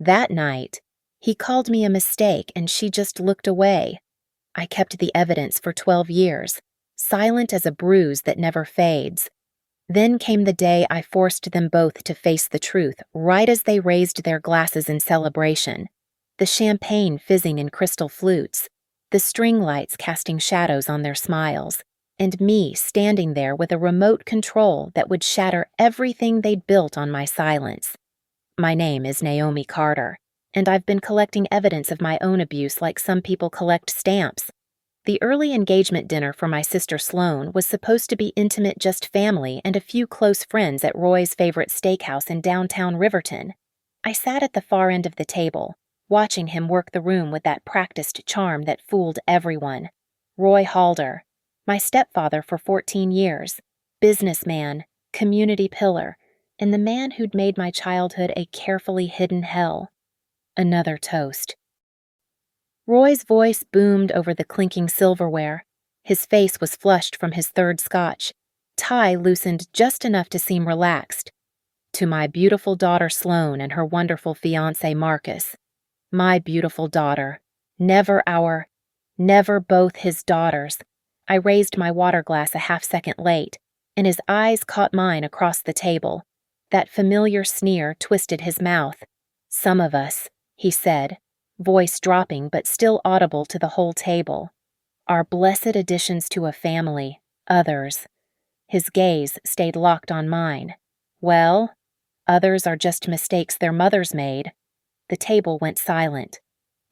That night, he called me a mistake and she just looked away. I kept the evidence for 12 years, silent as a bruise that never fades. Then came the day I forced them both to face the truth right as they raised their glasses in celebration. The champagne fizzing in crystal flutes, the string lights casting shadows on their smiles, and me standing there with a remote control that would shatter everything they'd built on my silence. My name is Naomi Carter, and I've been collecting evidence of my own abuse like some people collect stamps. The early engagement dinner for my sister Sloane was supposed to be intimate, just family and a few close friends at Roy's favorite steakhouse in downtown Riverton. I sat at the far end of the table, watching him work the room with that practiced charm that fooled everyone. Roy Halder, my stepfather for 14 years, businessman, community pillar, and the man who'd made my childhood a carefully hidden hell. Another toast. Roy's voice boomed over the clinking silverware. His face was flushed from his third scotch, tie loosened just enough to seem relaxed. To my beautiful daughter Sloane and her wonderful fiancé Marcus. My beautiful daughter. Never both his daughters. I raised my water glass a half-second late, and his eyes caught mine across the table. That familiar sneer twisted his mouth. Some of us, he said, voice dropping but still audible to the whole table. Are blessed additions to a family, others. His gaze stayed locked on mine. Well, others are just mistakes their mothers made. The table went silent.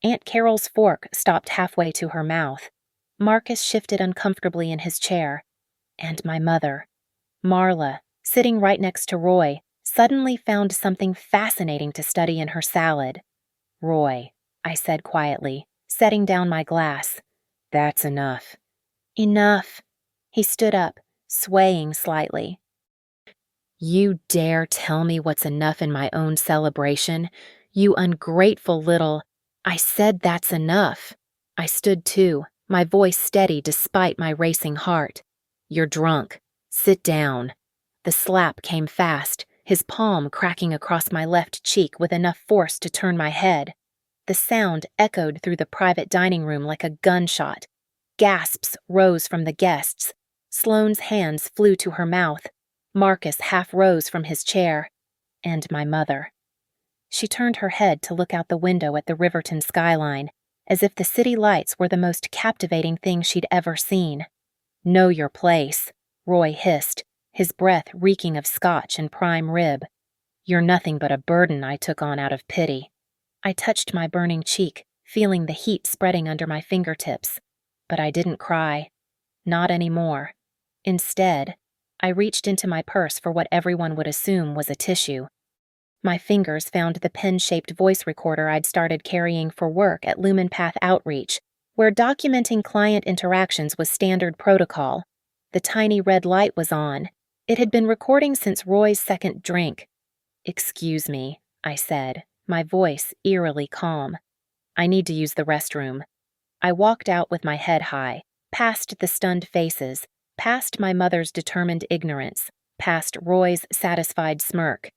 Aunt Carol's fork stopped halfway to her mouth. Marcus shifted uncomfortably in his chair. And my mother, Marla, sitting right next to Roy, suddenly found something fascinating to study in her salad. Roy, I said quietly, setting down my glass. That's enough. Enough. He stood up, swaying slightly. You dare tell me what's enough in my own celebration? You ungrateful little... I said that's enough. I stood too, my voice steady despite my racing heart. You're drunk. Sit down. The slap came fast, his palm cracking across my left cheek with enough force to turn my head. The sound echoed through the private dining room like a gunshot. Gasps rose from the guests. Sloane's hands flew to her mouth. Marcus half rose from his chair. And my mother. She turned her head to look out the window at the Riverton skyline, as if the city lights were the most captivating thing she'd ever seen. Know your place, Roy hissed, his breath reeking of scotch and prime rib. You're nothing but a burden I took on out of pity. I touched my burning cheek, feeling the heat spreading under my fingertips. But I didn't cry. Not anymore. Instead, I reached into my purse for what everyone would assume was a tissue. My fingers found the pen-shaped voice recorder I'd started carrying for work at Lumen Path Outreach, where documenting client interactions was standard protocol. The tiny red light was on. It had been recording since Roy's second drink. Excuse me, I said, my voice eerily calm. I need to use the restroom. I walked out with my head high, past the stunned faces, past my mother's determined ignorance, past Roy's satisfied smirk.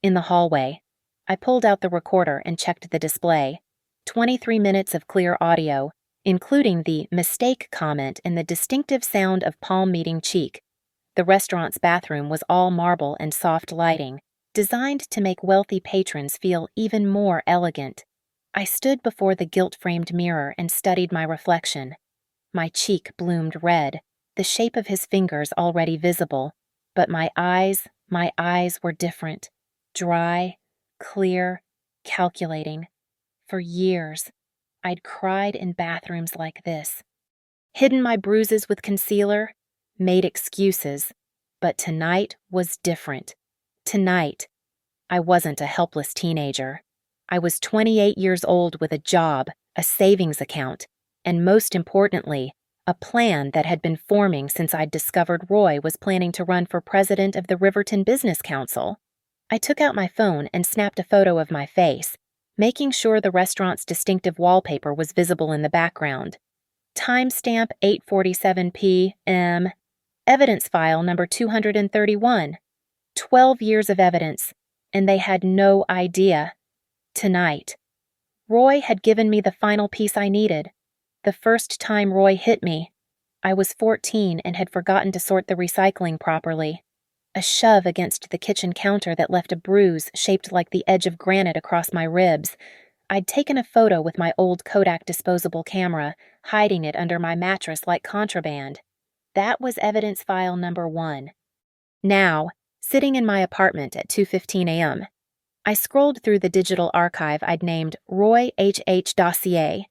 In the hallway, I pulled out the recorder and checked the display. 23 minutes of clear audio, including the mistake comment and the distinctive sound of palm meeting cheek. The restaurant's bathroom was all marble and soft lighting, designed to make wealthy patrons feel even more elegant. I stood before the gilt-framed mirror and studied my reflection. My cheek bloomed red, the shape of his fingers already visible, but my eyes were different. Dry, clear, calculating. For years, I'd cried in bathrooms like this. Hidden my bruises with concealer, made excuses, but tonight was different. Tonight, I wasn't a helpless teenager. I was 28 years old with a job, a savings account, and most importantly, a plan that had been forming since I'd discovered Roy was planning to run for president of the Riverton Business Council. I took out my phone and snapped a photo of my face, making sure the restaurant's distinctive wallpaper was visible in the background. Timestamp 8:47 p.m. Evidence file number 231. 12 years of evidence, and they had no idea. Tonight. Roy had given me the final piece I needed. The first time Roy hit me, I was 14 and had forgotten to sort the recycling properly. A shove against the kitchen counter that left a bruise shaped like the edge of granite across my ribs. I'd taken a photo with my old Kodak disposable camera, hiding it under my mattress like contraband. That was evidence file number 1. Now, sitting in my apartment at 2:15 a.m., I scrolled through the digital archive I'd named Roy H.H. Dossier.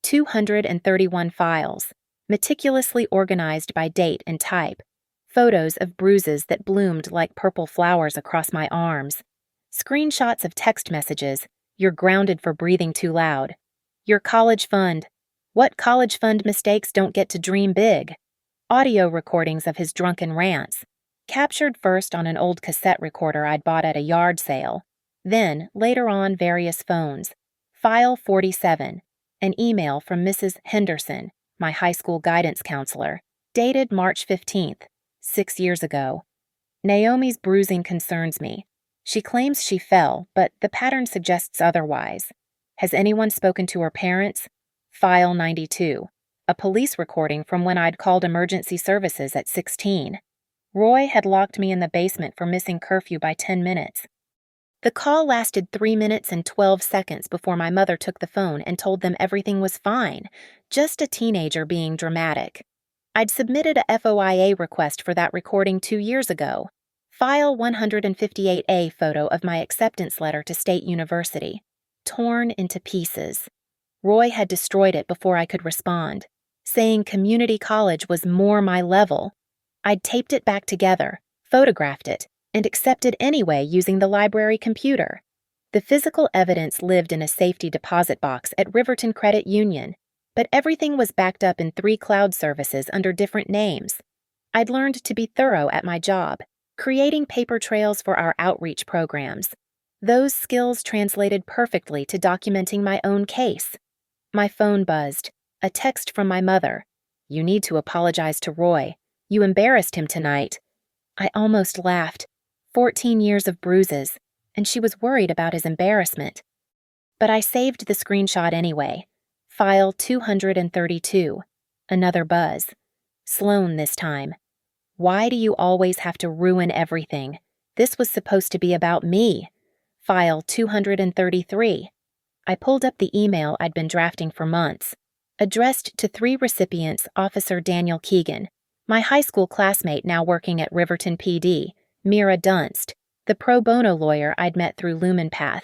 231 files, meticulously organized by date and type. Photos of bruises that bloomed like purple flowers across my arms. Screenshots of text messages. You're grounded for breathing too loud. Your college fund. What college fund mistakes don't get to dream big? Audio recordings of his drunken rants. Captured first on an old cassette recorder I'd bought at a yard sale. Then, later on, various phones. File 47. An email from Mrs. Henderson, my high school guidance counselor, dated March 15th, 6 years ago. Naomi's bruising concerns me. She claims she fell, but the pattern suggests otherwise. Has anyone spoken to her parents? File 92. A police recording from when I'd called emergency services at 16. Roy had locked me in the basement for missing curfew by 10 minutes. The call lasted 3 minutes and 12 seconds before my mother took the phone and told them everything was fine, just a teenager being dramatic. I'd submitted a FOIA request for that recording 2 years ago. File 158A photo of my acceptance letter to State University. Torn into pieces. Roy had destroyed it before I could respond, saying community college was more my level. I'd taped it back together, photographed it, and accepted anyway using the library computer. The physical evidence lived in a safety deposit box at Riverton Credit Union, but everything was backed up in 3 cloud services under different names. I'd learned to be thorough at my job, creating paper trails for our outreach programs. Those skills translated perfectly to documenting my own case. My phone buzzed, a text from my mother. You need to apologize to Roy. You embarrassed him tonight. I almost laughed. 14 years of bruises, and she was worried about his embarrassment. But I saved the screenshot anyway. File 232. Another buzz. Sloan this time. Why do you always have to ruin everything? This was supposed to be about me. File 233. I pulled up the email I'd been drafting for months. Addressed to 3 recipients, Officer Daniel Keegan, my high school classmate now working at Riverton PD, Mira Dunst, the pro bono lawyer I'd met through LumenPath,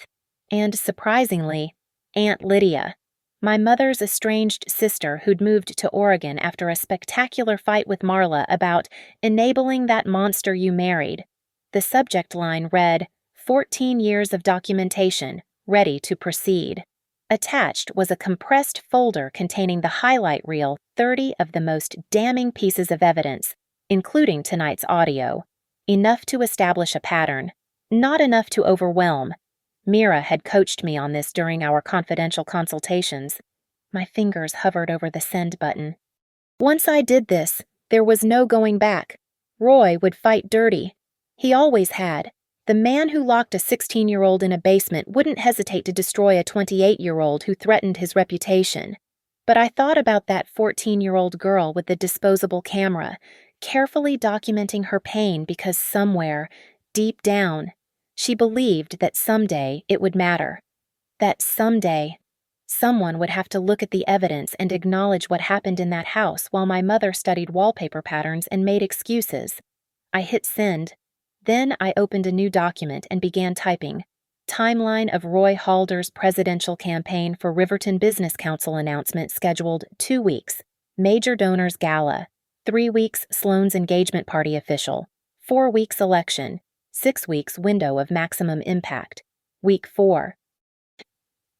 and, surprisingly, Aunt Lydia, my mother's estranged sister who'd moved to Oregon after a spectacular fight with Marla about enabling that monster you married. The subject line read, 14 years of documentation, ready to proceed. Attached was a compressed folder containing the highlight reel 30 of the most damning pieces of evidence, including tonight's audio. Enough to establish a pattern, not enough to overwhelm. Mira had coached me on this during our confidential consultations. My fingers hovered over the send button. Once I did this, there was no going back. Roy would fight dirty. He always had. The man who locked a 16-year-old in a basement wouldn't hesitate to destroy a 28-year-old who threatened his reputation. But I thought about that 14-year-old girl with the disposable camera, carefully documenting her pain because somewhere, deep down, she believed that someday it would matter. That someday, someone would have to look at the evidence and acknowledge what happened in that house while my mother studied wallpaper patterns and made excuses. I hit send. Then I opened a new document and began typing. Timeline of Roy Halder's presidential campaign for Riverton Business Council announcement scheduled 2 weeks. Major donors gala. 3 weeks Sloan's engagement party official. 4 weeks election. 6 weeks window of maximum impact. Week 4.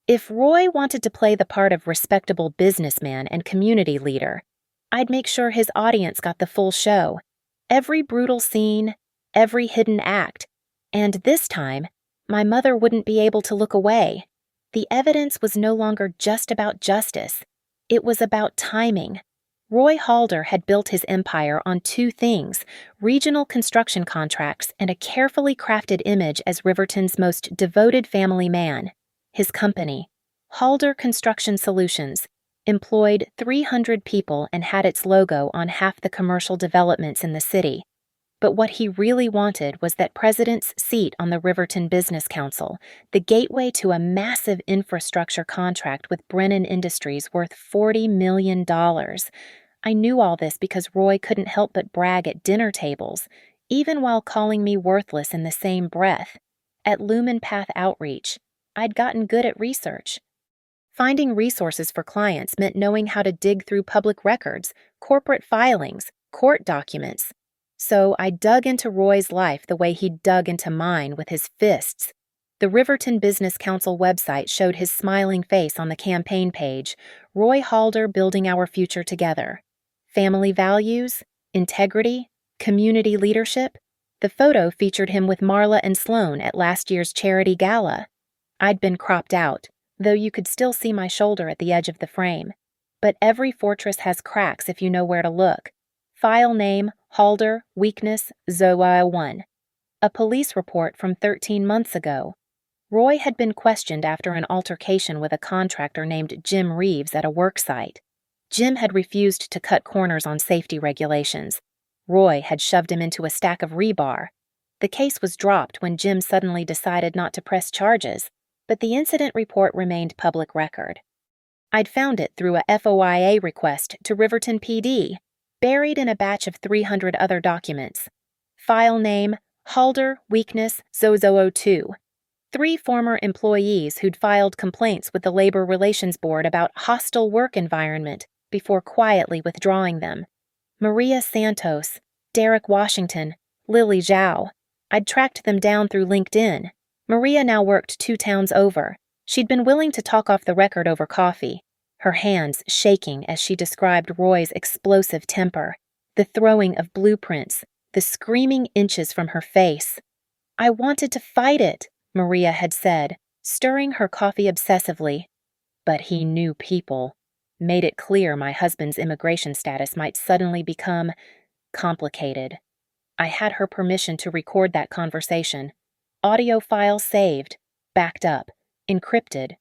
If Roy wanted to play the part of respectable businessman and community leader, I'd make sure his audience got the full show. Every brutal scene, every hidden act. And this time, my mother wouldn't be able to look away. The evidence was no longer just about justice. It was about timing. Roy Halder had built his empire on 2 things, regional construction contracts and a carefully crafted image as Riverton's most devoted family man. His company, Halder Construction Solutions, employed 300 people and had its logo on half the commercial developments in the city. But what he really wanted was that president's seat on the Riverton Business Council, the gateway to a massive infrastructure contract with Brennan Industries worth $40 million. I knew all this because Roy couldn't help but brag at dinner tables, even while calling me worthless in the same breath. At Lumen Path Outreach, I'd gotten good at research. Finding resources for clients meant knowing how to dig through public records, corporate filings, court documents. So I dug into Roy's life the way he'd dug into mine, with his fists. The Riverton Business Council website showed his smiling face on the campaign page, Roy Halder building our future together. Family values, integrity, community leadership. The photo featured him with Marla and Sloan at last year's charity gala. I'd been cropped out, though you could still see my shoulder at the edge of the frame. But every fortress has cracks if you know where to look. File name, Halder, weakness, Zoa 1. A police report from 13 months ago. Roy had been questioned after an altercation with a contractor named Jim Reeves at a work site. Jim had refused to cut corners on safety regulations. Roy had shoved him into a stack of rebar. The case was dropped when Jim suddenly decided not to press charges, but the incident report remained public record. I'd found it through a FOIA request to Riverton PD, buried in a batch of 300 other documents. File name, Halder, weakness, Zozo 2. 3 former employees who'd filed complaints with the Labor Relations Board about hostile work environment before quietly withdrawing them. Maria Santos, Derek Washington, Lily Zhao. I'd tracked them down through LinkedIn. Maria now worked 2 towns over. She'd been willing to talk off the record over coffee, her hands shaking as she described Roy's explosive temper, the throwing of blueprints, the screaming inches from her face. I wanted to fight it, Maria had said, stirring her coffee obsessively. But he knew people. Made it clear my husband's immigration status might suddenly become complicated. I had her permission to record that conversation. Audio file saved, backed up, encrypted.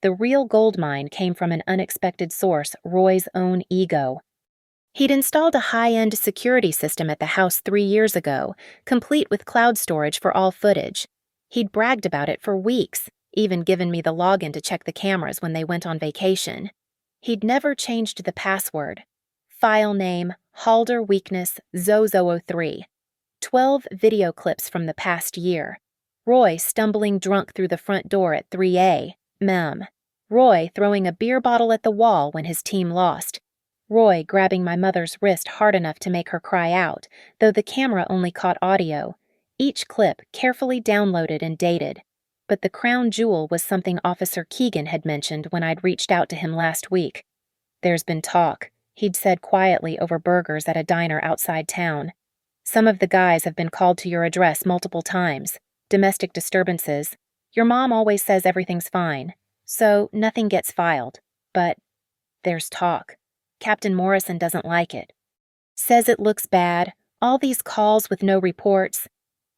The real goldmine came from an unexpected source, Roy's own ego. He'd installed a high-end security system at the house 3 years ago, complete with cloud storage for all footage. He'd bragged about it for weeks, even given me the login to check the cameras when they went on vacation. He'd never changed the password. File name, Halder weakness, Zozo03. 12 video clips from the past year. Roy stumbling drunk through the front door at 3A, Mem. Roy throwing a beer bottle at the wall when his team lost. Roy grabbing my mother's wrist hard enough to make her cry out, though the camera only caught audio. Each clip carefully downloaded and dated. But the crown jewel was something Officer Keegan had mentioned when I'd reached out to him last week. There's been talk, he'd said quietly over burgers at a diner outside town. Some of the guys have been called to your address multiple times. Domestic disturbances. Your mom always says everything's fine, so nothing gets filed. But there's talk. Captain Morrison doesn't like it. Says it looks bad, all these calls with no reports.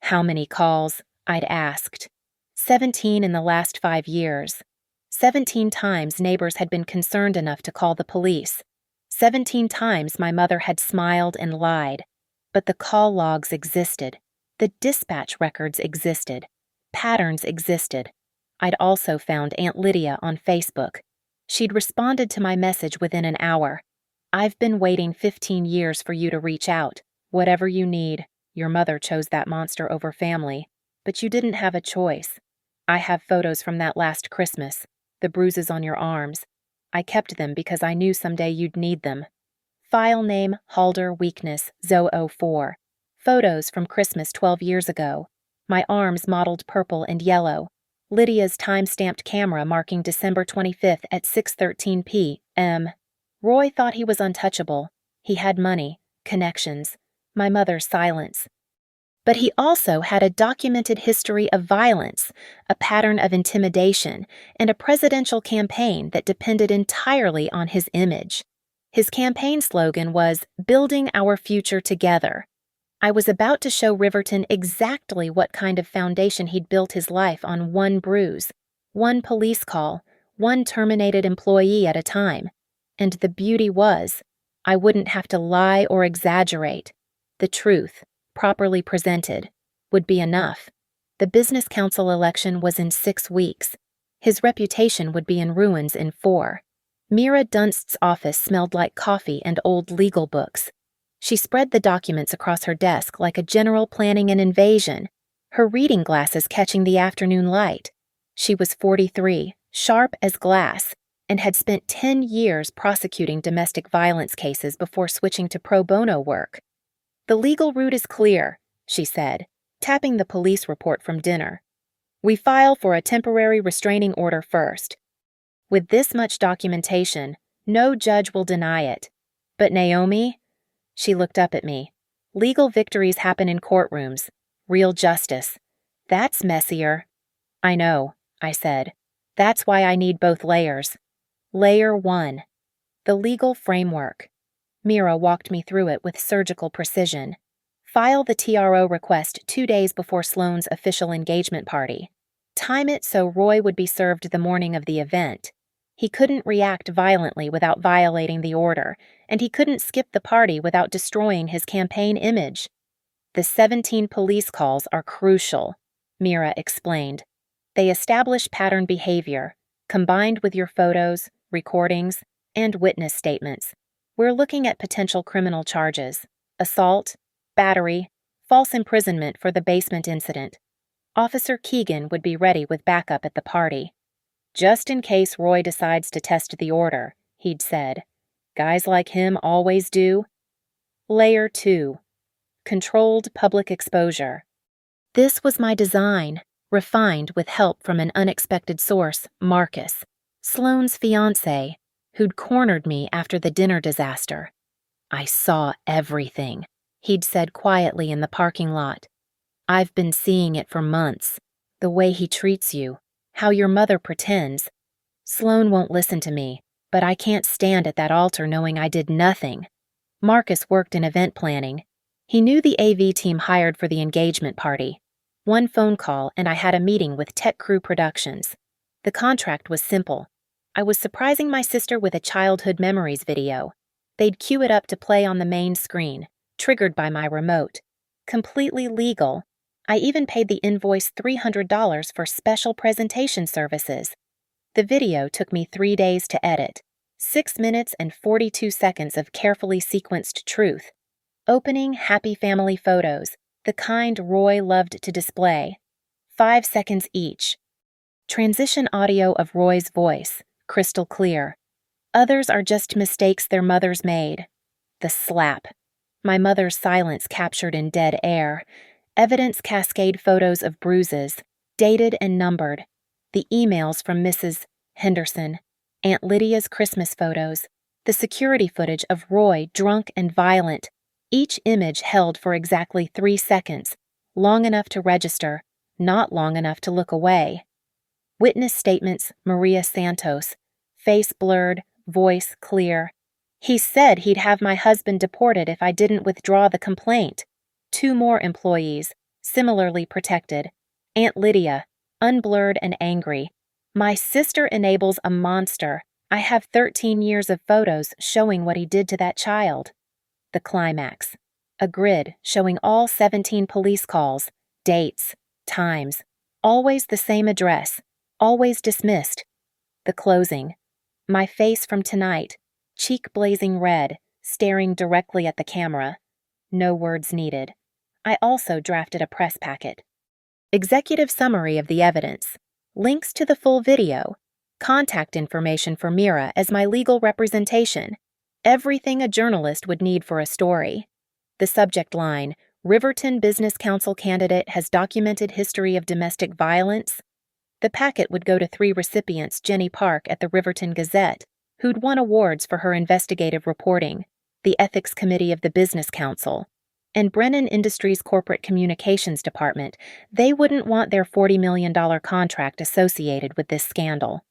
How many calls? I'd asked. 17 in the last 5 years. 17 times neighbors had been concerned enough to call the police. 17 times my mother had smiled and lied. But the call logs existed. The dispatch records existed. Patterns existed. I'd also found Aunt Lydia on Facebook. She'd responded to my message within an hour. I've been waiting 15 years for you to reach out. Whatever you need. Your mother chose that monster over family. But you didn't have a choice. I have photos from that last Christmas. The bruises on your arms. I kept them because I knew someday you'd need them. File name, Halder weakness, Zo04. Photos from Christmas 12 years ago. My arms mottled purple and yellow. Lydia's time-stamped camera marking December 25th at 6:13 p.m. Roy thought he was untouchable. He had money, connections, my mother's silence. But he also had a documented history of violence, a pattern of intimidation, and a presidential campaign that depended entirely on his image. His campaign slogan was, "Building our future together." I was about to show Riverton exactly what kind of foundation he'd built his life on one bruise, one police call, one terminated employee at a time. And the beauty was, I wouldn't have to lie or exaggerate. The truth, properly presented, would be enough. The business council election was in 6 weeks. His reputation would be in ruins in 4. Mira Dunst's office smelled like coffee and old legal books. She spread the documents across her desk like a general planning an invasion, her reading glasses catching the afternoon light. She was 43, sharp as glass, and had spent 10 years prosecuting domestic violence cases before switching to pro bono work. "The legal route is clear," she said, tapping the police report from dinner. "We file for a temporary restraining order first. With this much documentation, no judge will deny it. But Naomi," she looked up at me, "legal victories happen in courtrooms. Real justice. That's messier." "I know," I said. "That's why I need both layers." Layer 1. The legal framework. Mira walked me through it with surgical precision. File the TRO request 2 days before Sloane's official engagement party. Time it so Roy would be served the morning of the event. He couldn't react violently without violating the order, and he couldn't skip the party without destroying his campaign image. "The 17 police calls are crucial," Mira explained. "They establish pattern behavior, combined with your photos, recordings, and witness statements. We're looking at potential criminal charges: assault, battery, false imprisonment for the basement incident. Officer Keegan would be ready with backup at the party. Just in case Roy decides to test the order," he'd said. "Guys like him always do." Layer 2. Controlled public exposure. This was my design, refined with help from an unexpected source, Marcus, Sloane's fiancé, who'd cornered me after the dinner disaster. "I saw everything," he'd said quietly in the parking lot. "I've been seeing it for months. The way he treats you, how your mother pretends. Sloane won't listen to me, but I can't stand at that altar knowing I did nothing." Marcus worked in event planning. He knew the AV team hired for the engagement party. One phone call and I had a meeting with Tech Crew Productions. The contract was simple. I was surprising my sister with a childhood memories video. They'd cue it up to play on the main screen, triggered by my remote. Completely legal. I even paid the invoice $300 for special presentation services. The video took me 3 days to edit. 6 minutes and 42 seconds of carefully sequenced truth. Opening happy family photos, the kind Roy loved to display. 5 seconds each. Transition audio of Roy's voice, crystal clear. Others are just mistakes their mothers made. The slap. My mother's silence captured in dead air. Evidence cascade photos of bruises, dated and numbered. The emails from Mrs. Henderson. Aunt Lydia's Christmas photos. The security footage of Roy drunk and violent. Each image held for exactly 3 seconds, long enough to register, not long enough to look away. Witness statements: Maria Santos. Face blurred, voice clear. "He said he'd have my husband deported if I didn't withdraw the complaint." 2 more employees, similarly protected. Aunt Lydia, unblurred and angry. "My sister enables a monster. I have 13 years of photos showing what he did to that child." The climax. A grid showing all 17 police calls, dates, times, always the same address, always dismissed. The closing. My face from tonight, cheek blazing red, staring directly at the camera. No words needed. I also drafted a press packet. Executive summary of the evidence. Links to the full video. Contact information for Mira as my legal representation. Everything a journalist would need for a story. The subject line: Riverton Business Council candidate has documented history of domestic violence. The packet would go to 3 recipients: Jenny Park at the Riverton Gazette, who'd won awards for her investigative reporting, the Ethics Committee of the Business Council, and Brennan Industries Corporate Communications Department. They wouldn't want their $40 million contract associated with this scandal.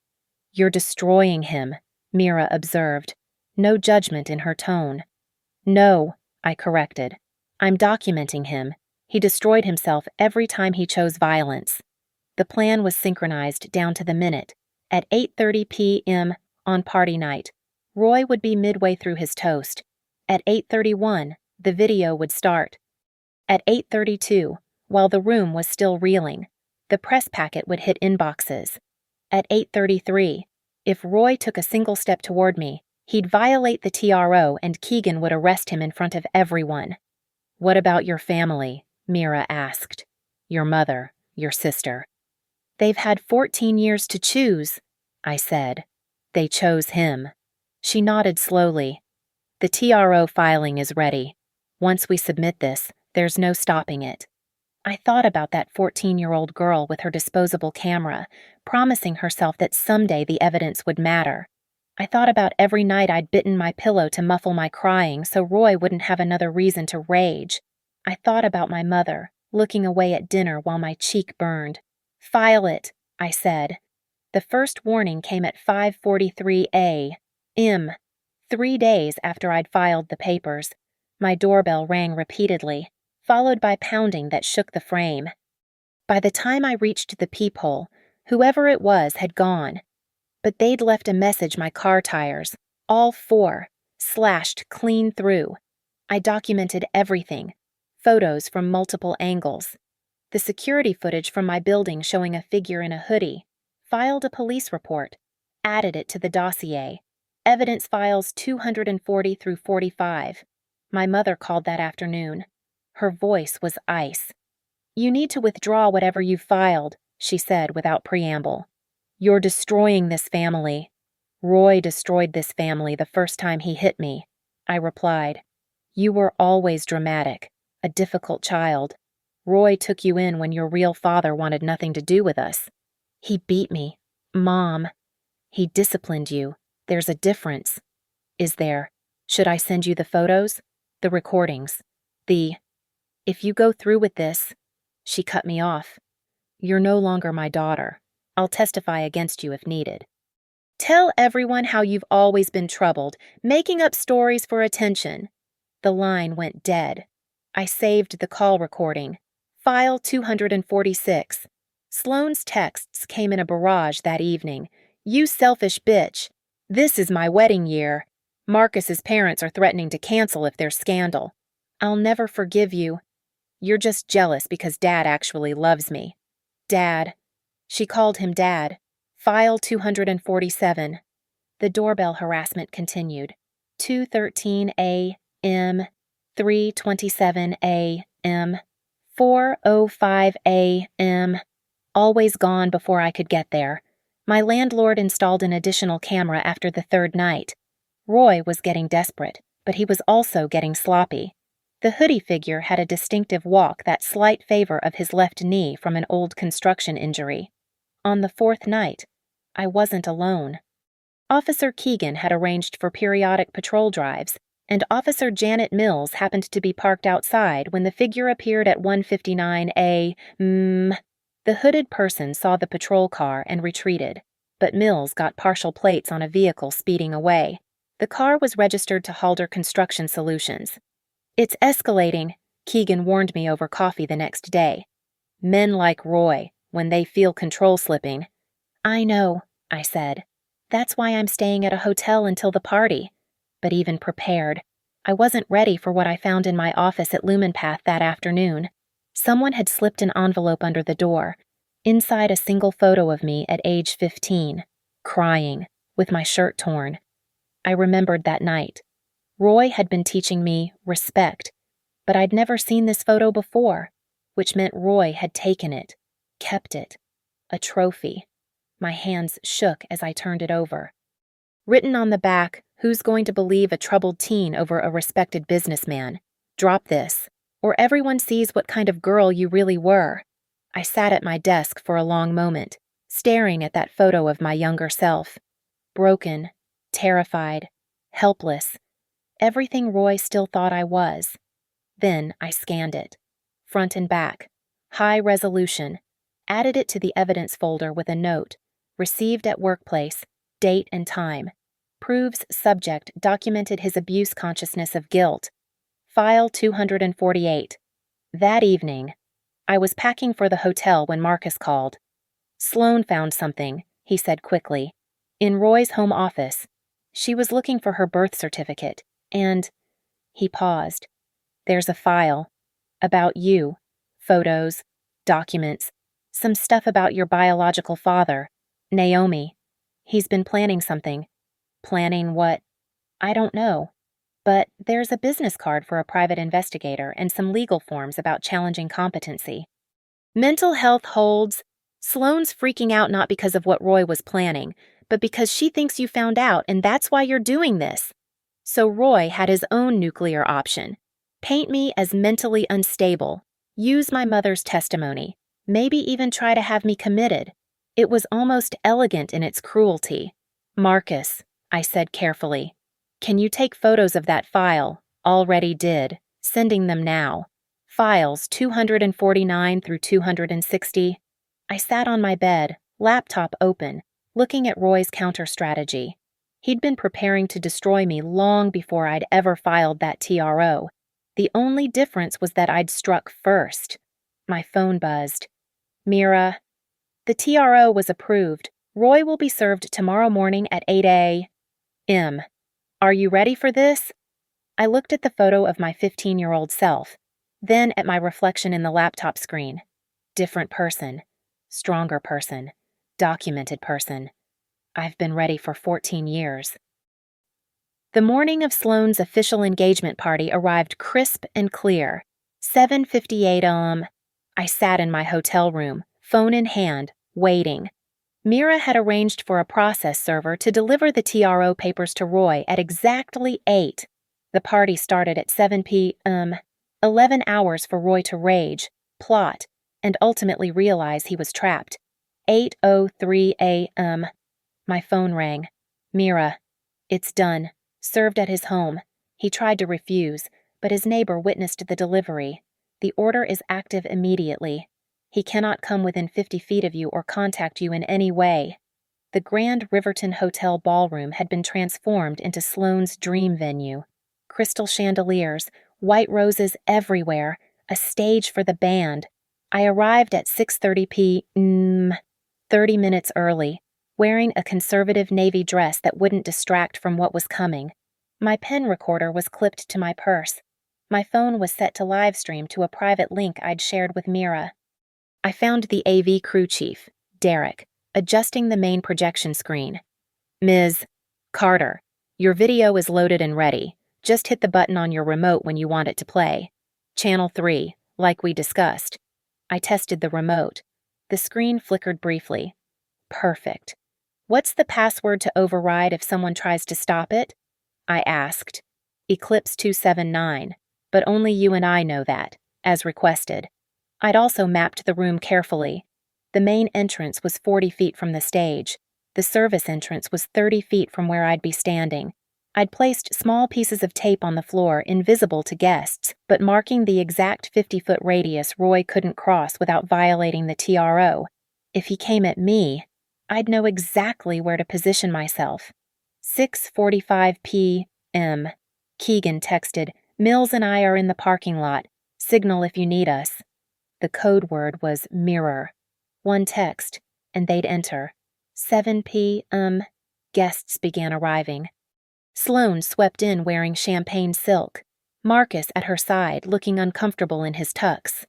"You're destroying him," Mira observed, no judgment in her tone. "No," I corrected. "I'm documenting him. He destroyed himself every time he chose violence." The plan was synchronized down to the minute. At 8:30 p.m. on party night, Roy would be midway through his toast. At 8:31, the video would start. At 8:32, while the room was still reeling, the press packet would hit inboxes. At 8:33, if Roy took a single step toward me, he'd violate the TRO and Keegan would arrest him in front of everyone. "What about your family?" Mira asked. "Your mother, your sister." "They've had 14 years to choose," I said. "They chose him." She nodded slowly. "The TRO filing is ready. Once we submit this, there's no stopping it." I thought about that 14-year-old girl with her disposable camera, promising herself that someday the evidence would matter. I thought about every night I'd bitten my pillow to muffle my crying so Roy wouldn't have another reason to rage. I thought about my mother, looking away at dinner while my cheek burned. "File it," I said. The first warning came at 5:43 a.m., 3 days after I'd filed the papers. My doorbell rang repeatedly, followed by pounding that shook the frame. By the time I reached the peephole, whoever it was had gone. But they'd left a message my car tires, all 4, slashed clean through. I documented everything, photos from multiple angles. The security footage from my building showing a figure in a hoodie, filed a police report, added it to the dossier. Evidence files 240 through 45. My mother called that afternoon. Her voice was ice. "You need to withdraw whatever you've filed," she said without preamble. "You're destroying this family." "Roy destroyed this family the first time he hit me," I replied. "You were always dramatic, a difficult child. Roy took you in when your real father wanted nothing to do with us. He beat me, Mom. He disciplined you. There's a difference." "Is there? Should I send you the photos? The recordings? If you go through with this," she cut me off. "You're no longer my daughter. I'll testify against you if needed." "Tell everyone how you've always been troubled, making up stories for attention." The line went dead. I saved the call recording. File 246. Sloane's texts came in a barrage that evening. "You selfish bitch. This is my wedding year. Marcus's parents are threatening to cancel if there's scandal. I'll never forgive you. You're just jealous because Dad actually loves me. Dad." She called him Dad. File 247. The doorbell harassment continued. 2:13 a.m., 3:27 a.m., 4:05 a.m. Always gone before I could get there. My landlord installed an additional camera after the third night. Roy was getting desperate, but he was also getting sloppy. The hoodie figure had a distinctive walk, that slight favor of his left knee from an old construction injury. On the fourth night, I wasn't alone. Officer Keegan had arranged for periodic patrol drives, and Officer Janet Mills happened to be parked outside when the figure appeared at 1:59 a.m. The hooded person saw the patrol car and retreated, but Mills got partial plates on a vehicle speeding away. The car was registered to Halder Construction Solutions. "It's escalating," Keegan warned me over coffee the next day. "Men like Roy, when they feel control slipping." "I know," I said. "That's why I'm staying at a hotel until the party." But even prepared, I wasn't ready for what I found in my office at Lumenpath that afternoon. Someone had slipped an envelope under the door. Inside a single photo of me at age 15, crying, with my shirt torn. I remembered that night. Roy had been teaching me respect, but I'd never seen this photo before, which meant Roy had taken it, kept it, a trophy. My hands shook as I turned it over. Written on the back, "Who's going to believe a troubled teen over a respected businessman? Drop this, or everyone sees what kind of girl you really were." I sat at my desk for a long moment, staring at that photo of my younger self. Broken, terrified, helpless, everything Roy still thought I was. Then I scanned it, front and back, high resolution, added it to the evidence folder with a note, "Received at workplace, date and time. Proves subject documented his abuse consciousness of guilt." File 248. That evening, I was packing for the hotel when Marcus called. Sloane found something, he said quickly. In Roy's home office. She was looking for her birth certificate, and he paused. There's a file. About you. Photos. Documents. Some stuff about your biological father, Naomi. He's been planning something. Planning what? I don't know. But there's a business card for a private investigator and some legal forms about challenging competency. Mental health holds. Sloane's freaking out not because of what Roy was planning, but because she thinks you found out and that's why you're doing this. So Roy had his own nuclear option. Paint me as mentally unstable. Use my mother's testimony. Maybe even try to have me committed. It was almost elegant in its cruelty. Marcus, I said carefully, can you take photos of that file? Already did. Sending them now. Files 249 through 260. I sat on my bed, laptop open, looking at Roy's counter-strategy. He'd been preparing to destroy me long before I'd ever filed that TRO. The only difference was that I'd struck first. My phone buzzed. Mira. The TRO was approved. Roy will be served tomorrow morning at 8 a.m. Are you ready for this? I looked at the photo of my 15-year-old self, then at my reflection in the laptop screen. Different person. Stronger person. Documented person. I've been ready for 14 years. The morning of Sloane's official engagement party arrived crisp and clear. 7:58 a.m. I sat in my hotel room, phone in hand, waiting. Mira had arranged for a process server to deliver the TRO papers to Roy at exactly 8. The party started at 7 p.m., 11 hours for Roy to rage, plot, and ultimately realize he was trapped. 8:03 a.m. My phone rang. Mira. It's done. Served at his home. He tried to refuse, but his neighbor witnessed the delivery. The order is active immediately. He cannot come within 50 feet of you or contact you in any way. The Grand Riverton Hotel ballroom had been transformed into Sloane's dream venue. Crystal chandeliers, white roses everywhere, a stage for the band. I arrived at 6:30 p.m., 30 minutes early, wearing a conservative navy dress that wouldn't distract from what was coming. My pen recorder was clipped to my purse. My phone was set to live stream to a private link I'd shared with Mira. I found the AV crew chief, Derek, adjusting the main projection screen. Ms. Carter, your video is loaded and ready. Just hit the button on your remote when you want it to play. Channel 3, like we discussed. I tested the remote. The screen flickered briefly. Perfect. What's the password to override if someone tries to stop it? I asked. Eclipse 279, but only you and I know that, as requested. I'd also mapped the room carefully. The main entrance was 40 feet from the stage. The service entrance was 30 feet from where I'd be standing. I'd placed small pieces of tape on the floor, invisible to guests, but marking the exact 50-foot radius Roy couldn't cross without violating the TRO. If he came at me, I'd know exactly where to position myself. 6:45 p.m. Keegan texted, Mills and I are in the parking lot. Signal if you need us. The code word was mirror. One text, and they'd enter. 7 p.m. Guests began arriving. Sloane swept in wearing champagne silk. Marcus at her side, looking uncomfortable in his tux.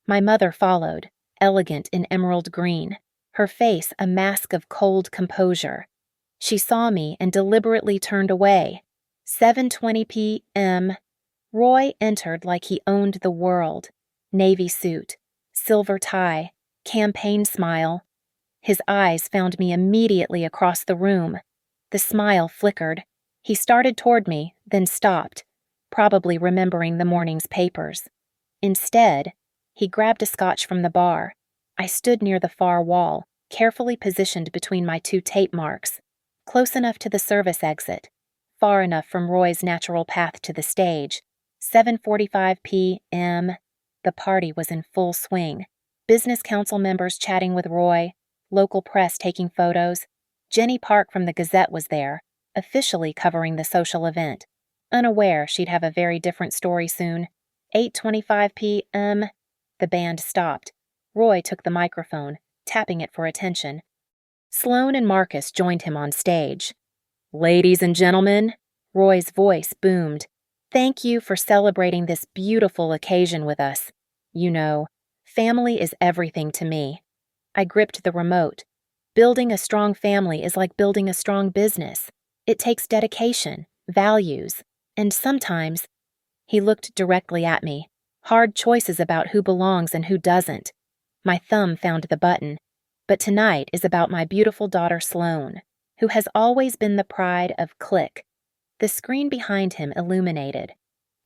My mother followed, elegant in emerald green, her face a mask of cold composure. She saw me and deliberately turned away. 7:20 p.m. Roy entered like he owned the world. Navy suit, silver tie, campaign smile. His eyes found me immediately across the room. The smile flickered. He started toward me, then stopped, probably remembering the morning's papers. Instead, he grabbed a scotch from the bar. I stood near the far wall, carefully positioned between my two tape marks, close enough to the service exit, far enough from Roy's natural path to the stage. 7:45 p.m. The party was in full swing. Business council members chatting with Roy, local press taking photos. Jenny Park from the Gazette was there, officially covering the social event, unaware she'd have a very different story soon. 8:25 p.m. The band stopped. Roy took the microphone, tapping it for attention. Sloan and Marcus joined him on stage. "Ladies and gentlemen," Roy's voice boomed, "thank you for celebrating this beautiful occasion with us. You know, family is everything to me." I gripped the remote. Building a strong family is like building a strong business. It takes dedication, values, and sometimes— He looked directly at me. Hard choices about who belongs and who doesn't. My thumb found the button. But tonight is about my beautiful daughter Sloan, who has always been the pride of Click. The screen behind him illuminated.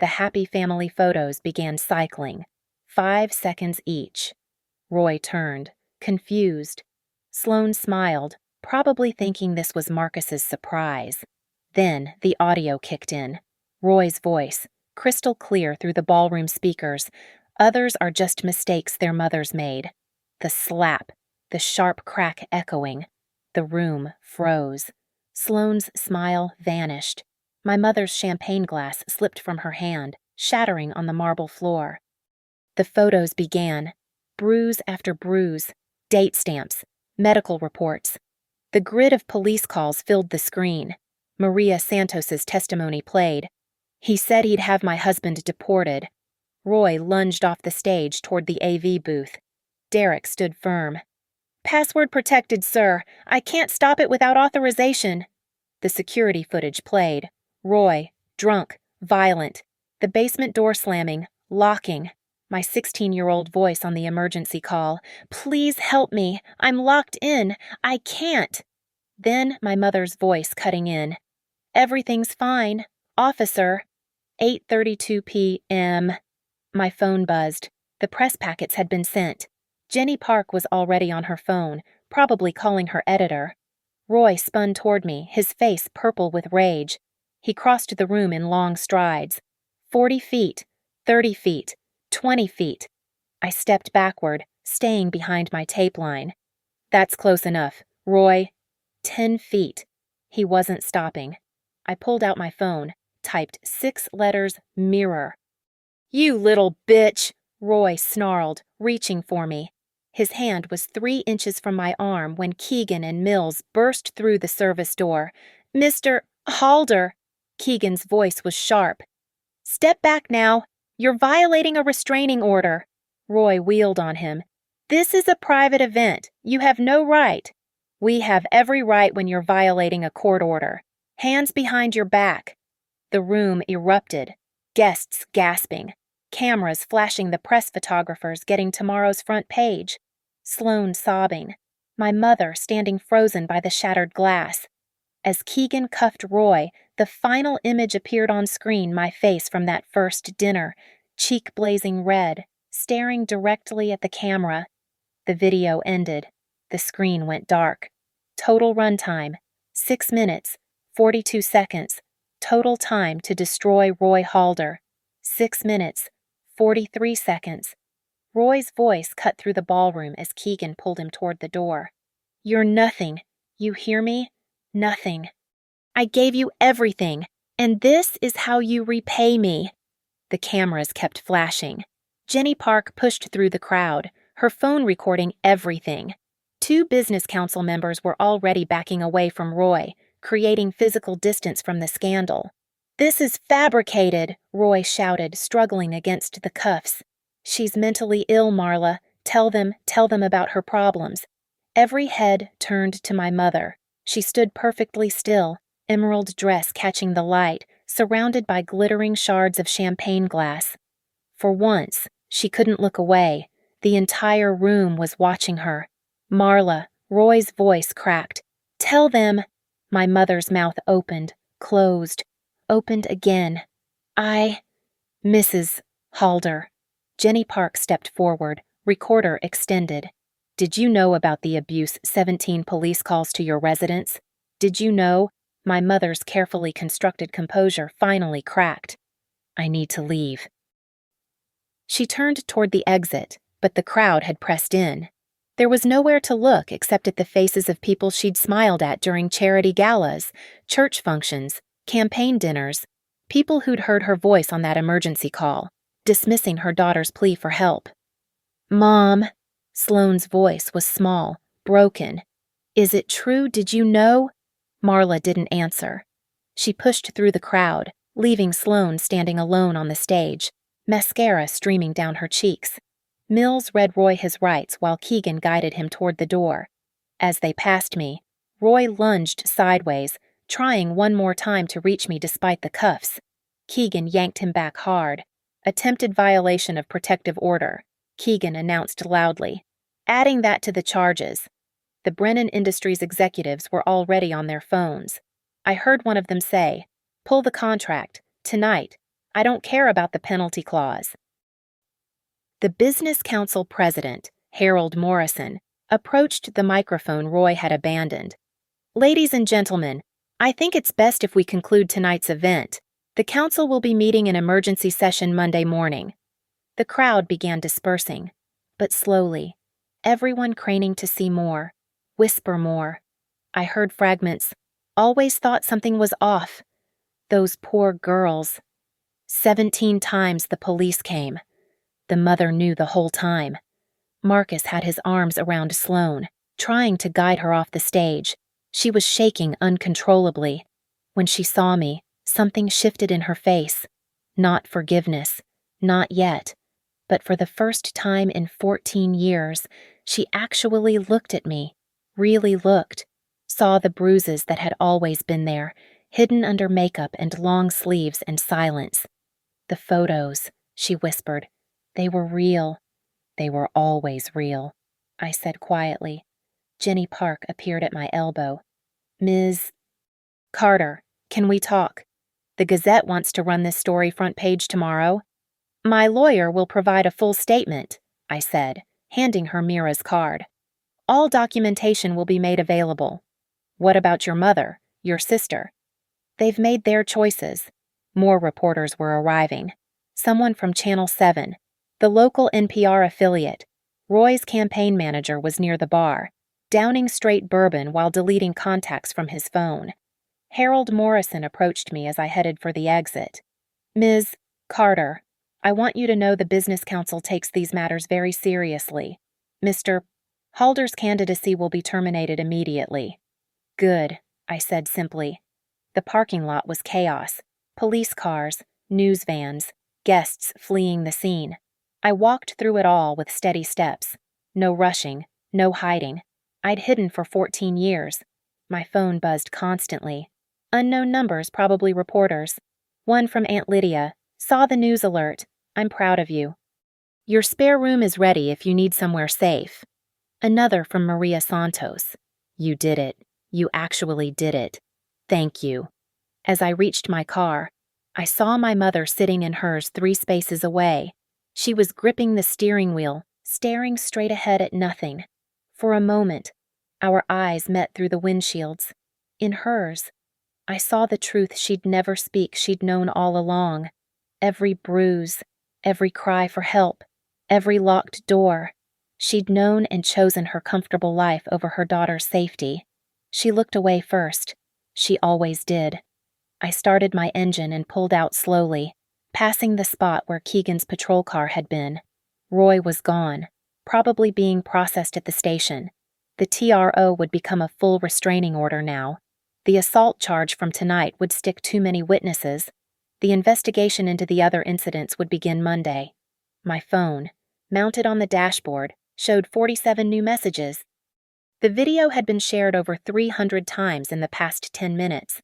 The happy family photos began cycling, 5 seconds each. Roy turned, confused. Sloan smiled, probably thinking this was Marcus's surprise. Then the audio kicked in. Roy's voice, crystal clear through the ballroom speakers. "Others are just mistakes their mothers made." The slap, the sharp crack echoing. The room froze. Sloane's smile vanished. My mother's champagne glass slipped from her hand, shattering on the marble floor. The photos began. Bruise after bruise. Date stamps. Medical reports. The grid of police calls filled the screen. Maria Santos's testimony played. "He said he'd have my husband deported." Roy lunged off the stage toward the AV booth. Derek stood firm. "Password protected, sir. I can't stop it without authorization." The security footage played. Roy, drunk, violent. The basement door slamming, locking. My 16-year-old voice on the emergency call. "Please help me. I'm locked in. I can't." Then my mother's voice cutting in. "Everything's fine. Officer." 8:32 p.m. My phone buzzed. The press packets had been sent. Jenny Park was already on her phone, probably calling her editor. Roy spun toward me, his face purple with rage. He crossed the room in long strides. 40 feet, 30 feet, 20 feet. I stepped backward, staying behind my tape line. "That's close enough. Roy." 10 feet. He wasn't stopping. I pulled out my phone, typed 6 letters, mirror. "You little bitch," Roy snarled, reaching for me. His hand was 3 inches from my arm when Keegan and Mills burst through the service door. "Mr. Halder," Keegan's voice was sharp. "Step back now. You're violating a restraining order." Roy wheeled on him. "This is a private event. You have no right." "We have every right when you're violating a court order. Hands behind your back." The room erupted. Guests gasping. Cameras flashing the press photographers getting tomorrow's front page. Sloan sobbing. My mother standing frozen by the shattered glass. As Keegan cuffed Roy, the final image appeared on screen, my face from that first dinner, cheek blazing red, staring directly at the camera. The video ended. The screen went dark. Total runtime, 6 minutes, 42 seconds. Total time to destroy Roy Halder, 6 minutes, 43 seconds. Roy's voice cut through the ballroom as Keegan pulled him toward the door. "You're nothing. You hear me? Nothing. I gave you everything, and this is how you repay me." The cameras kept flashing. Jenny Park pushed through the crowd, her phone recording everything. 2 business council members were already backing away from Roy, creating physical distance from the scandal. "This is fabricated," Roy shouted, struggling against the cuffs. "She's mentally ill, Marla. Tell them about her problems." Every head turned to my mother. She stood perfectly still, emerald dress catching the light, surrounded by glittering shards of champagne glass. For once, she couldn't look away. The entire room was watching her. "Marla," Roy's voice cracked. "Tell them." My mother's mouth opened, closed, opened again. "Mrs. Halder." Jenny Park stepped forward, recorder extended. "Did you know about the abuse 17 police calls to your residence? Did you know?" My mother's carefully constructed composure finally cracked. "I need to leave." She turned toward the exit, but the crowd had pressed in. There was nowhere to look except at the faces of people she'd smiled at during charity galas, church functions, campaign dinners, people who'd heard her voice on that emergency call, dismissing her daughter's plea for help. "Mom," Sloane's voice was small, broken. "Is it true? Did you know?" Marla didn't answer. She pushed through the crowd, leaving Sloane standing alone on the stage, mascara streaming down her cheeks. Mills read Roy his rights while Keegan guided him toward the door. As they passed me, Roy lunged sideways, trying one more time to reach me despite the cuffs. Keegan yanked him back hard. "Attempted violation of protective order," Keegan announced loudly, adding that to the charges. The Brennan Industries executives were already on their phones. I heard one of them say, "Pull the contract, tonight. I don't care about the penalty clause." The Business Council president, Harold Morrison, approached the microphone Roy had abandoned. "Ladies and gentlemen, I think it's best if we conclude tonight's event. The council will be meeting in emergency session Monday morning." The crowd began dispersing, but slowly, everyone craning to see more, whisper more. I heard fragments. "Always thought something was off. Those poor girls. 17 times the police came. The mother knew the whole time." Marcus had his arms around Sloane, trying to guide her off the stage. She was shaking uncontrollably. When she saw me, something shifted in her face. Not forgiveness, not yet. But for the first time in 14 years, she actually looked at me, really looked, saw the bruises that had always been there, hidden under makeup and long sleeves and silence. "The photos," she whispered. "They were real. They were always real," I said quietly. Jenny Park appeared at my elbow. "Ms. Carter, can we talk? The Gazette wants to run this story front page tomorrow." "My lawyer will provide a full statement," I said, handing her Mira's card. "All documentation will be made available." "What about your mother, your sister?" "They've made their choices." More reporters were arriving. Someone from Channel 7, the local NPR affiliate. Roy's campaign manager was near the bar, downing straight bourbon while deleting contacts from his phone. Harold Morrison approached me as I headed for the exit. "Ms. Carter, I want you to know the Business Council takes these matters very seriously. Mr. Halder's candidacy will be terminated immediately." "Good," I said simply. The parking lot was chaos. Police cars, news vans, guests fleeing the scene. I walked through it all with steady steps. No rushing, no hiding. I'd hidden for 14 years. My phone buzzed constantly. Unknown numbers, probably reporters. One from Aunt Lydia. "Saw the news alert. I'm proud of you. Your spare room is ready if you need somewhere safe." Another from Maria Santos. "You did it. You actually did it. Thank you." As I reached my car, I saw my mother sitting in hers 3 spaces away. She was gripping the steering wheel, staring straight ahead at nothing. For a moment, our eyes met through the windshields. In hers, I saw the truth she'd never speak, she'd known all along. Every bruise, every cry for help, every locked door. She'd known and chosen her comfortable life over her daughter's safety. She looked away first. She always did. I started my engine and pulled out slowly, passing the spot where Keegan's patrol car had been. Roy was gone, probably being processed at the station. The TRO would become a full restraining order now. The assault charge from tonight would stick too many witnesses. The investigation into the other incidents would begin Monday. My phone, mounted on the dashboard, showed 47 new messages. The video had been shared over 300 times in the past 10 minutes.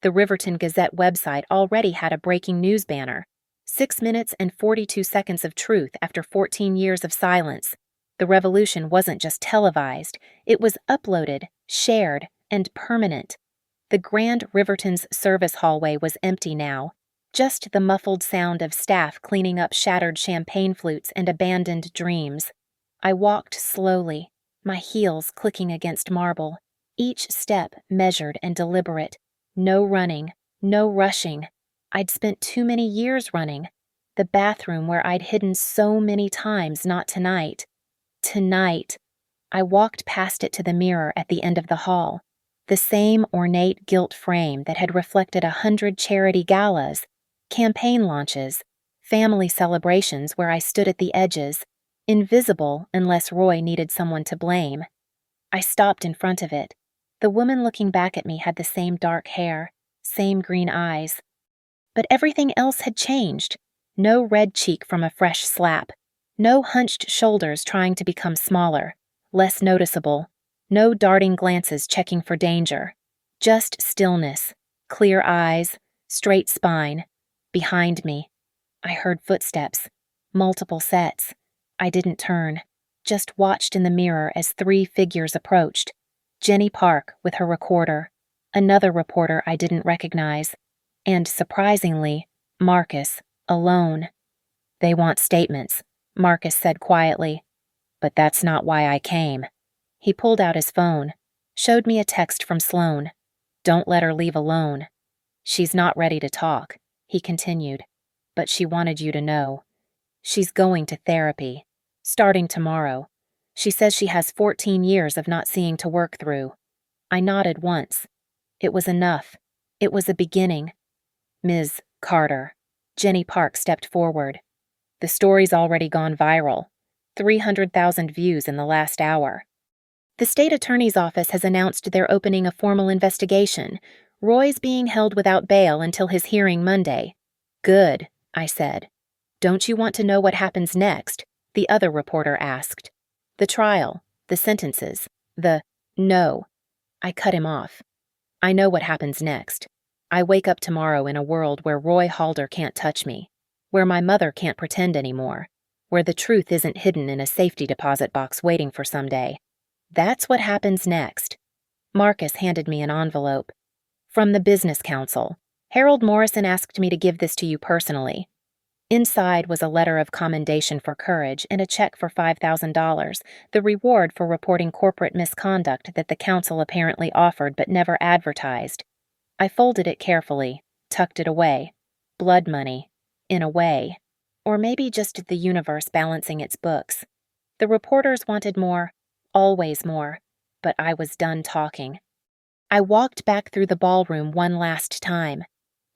The Riverton Gazette website already had a breaking news banner. 6 minutes and 42 seconds of truth after 14 years of silence. The revolution wasn't just televised, it was uploaded, shared, and permanent. The Grand Riverton's service hallway was empty now, just the muffled sound of staff cleaning up shattered champagne flutes and abandoned dreams. I walked slowly, my heels clicking against marble, each step measured and deliberate. No running, no rushing. I'd spent too many years running. The bathroom where I'd hidden so many times, not tonight. Tonight. I walked past it to the mirror at the end of the hall. The same ornate gilt frame that had reflected 100 charity galas, campaign launches, family celebrations where I stood at the edges, invisible unless Roy needed someone to blame. I stopped in front of it. The woman looking back at me had the same dark hair, same green eyes. But everything else had changed. No red cheek from a fresh slap. No hunched shoulders trying to become smaller, less noticeable. No darting glances checking for danger. Just stillness, clear eyes, straight spine. Behind me, I heard footsteps, multiple sets. I didn't turn, just watched in the mirror as 3 figures approached. Jenny Park with her recorder, another reporter I didn't recognize, and surprisingly, Marcus, alone. "They want statements," Marcus said quietly. "But that's not why I came." He pulled out his phone, showed me a text from Sloan. "Don't let her leave alone." "She's not ready to talk," he continued, "but she wanted you to know. She's going to therapy, starting tomorrow. She says she has 14 years of not seeing to work through." I nodded once. It was enough. It was a beginning. "Ms. Carter." Jenny Park stepped forward. "The story's already gone viral. 300,000 views in the last hour. The state attorney's office has announced they're opening a formal investigation. Roy's being held without bail until his hearing Monday." "Good," I said. "Don't you want to know what happens next?" the other reporter asked. "The trial, the sentences, the—" "No." I cut him off. "I know what happens next. I wake up tomorrow in a world where Roy Halder can't touch me, where my mother can't pretend anymore, where the truth isn't hidden in a safety deposit box waiting for someday. That's what happens next." Marcus handed me an envelope. "From the Business Council. Harold Morrison asked me to give this to you personally." Inside was a letter of commendation for courage and a check for $5,000, the reward for reporting corporate misconduct that the council apparently offered but never advertised. I folded it carefully, tucked it away. Blood money, in a way. Or maybe just the universe balancing its books. The reporters wanted more, always more, but I was done talking. I walked back through the ballroom one last time.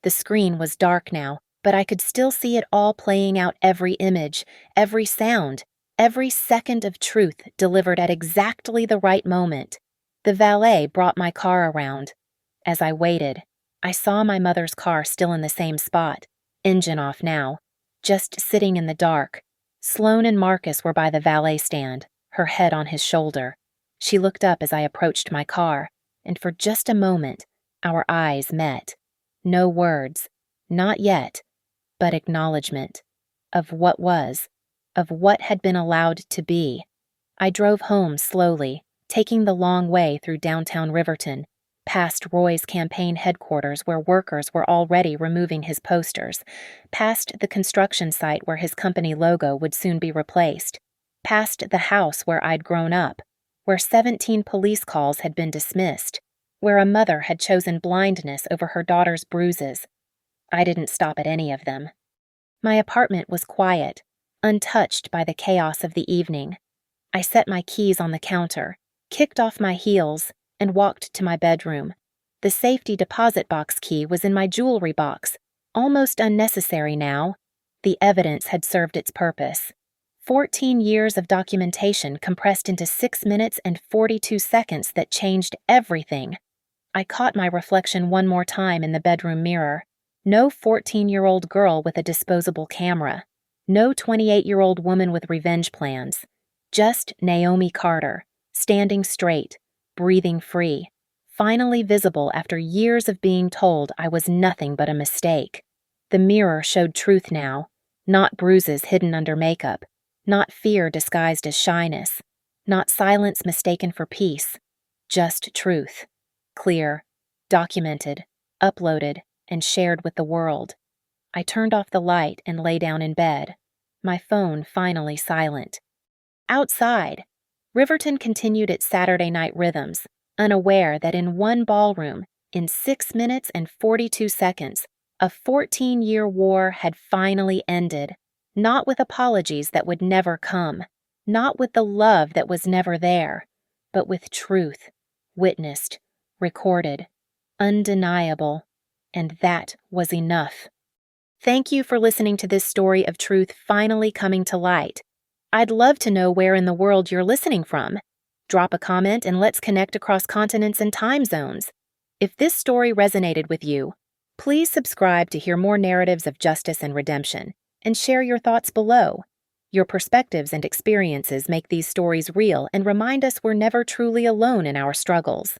The screen was dark now, but I could still see it all playing out, every image, every sound, every second of truth delivered at exactly the right moment. The valet brought my car around. As I waited, I saw my mother's car still in the same spot, engine off now, just sitting in the dark. Sloan and Marcus were by the valet stand, her head on his shoulder. She looked up as I approached my car, and for just a moment, our eyes met. No words, not yet, but acknowledgement of what was, of what had been allowed to be. I drove home slowly, taking the long way through downtown Riverton, past Roy's campaign headquarters where workers were already removing his posters, past the construction site where his company logo would soon be replaced, past the house where I'd grown up, where 17 police calls had been dismissed, where a mother had chosen blindness over her daughter's bruises. I didn't stop at any of them. My apartment was quiet, untouched by the chaos of the evening. I set my keys on the counter, kicked off my heels, and walked to my bedroom. The safety deposit box key was in my jewelry box, almost unnecessary now. The evidence had served its purpose. 14 years of documentation compressed into 6 minutes and 42 seconds that changed everything. I caught my reflection one more time in the bedroom mirror. No 14-year-old girl with a disposable camera. No 28-year-old woman with revenge plans. Just Naomi Carter, standing straight, breathing free, finally visible after years of being told I was nothing but a mistake. The mirror showed truth now, not bruises hidden under makeup, not fear disguised as shyness, not silence mistaken for peace, just truth. Clear, documented, uploaded, and shared with the world. I turned off the light and lay down in bed, my phone finally silent. Outside, Riverton continued its Saturday night rhythms, unaware that in one ballroom, in 6 minutes and 42 seconds, a 14-year war had finally ended, not with apologies that would never come, not with the love that was never there, but with truth, witnessed, recorded, undeniable. And that was enough. Thank you for listening to this story of truth finally coming to light. I'd love to know where in the world you're listening from. Drop a comment and let's connect across continents and time zones. If this story resonated with you, please subscribe to hear more narratives of justice and redemption, and share your thoughts below. Your perspectives and experiences make these stories real and remind us we're never truly alone in our struggles.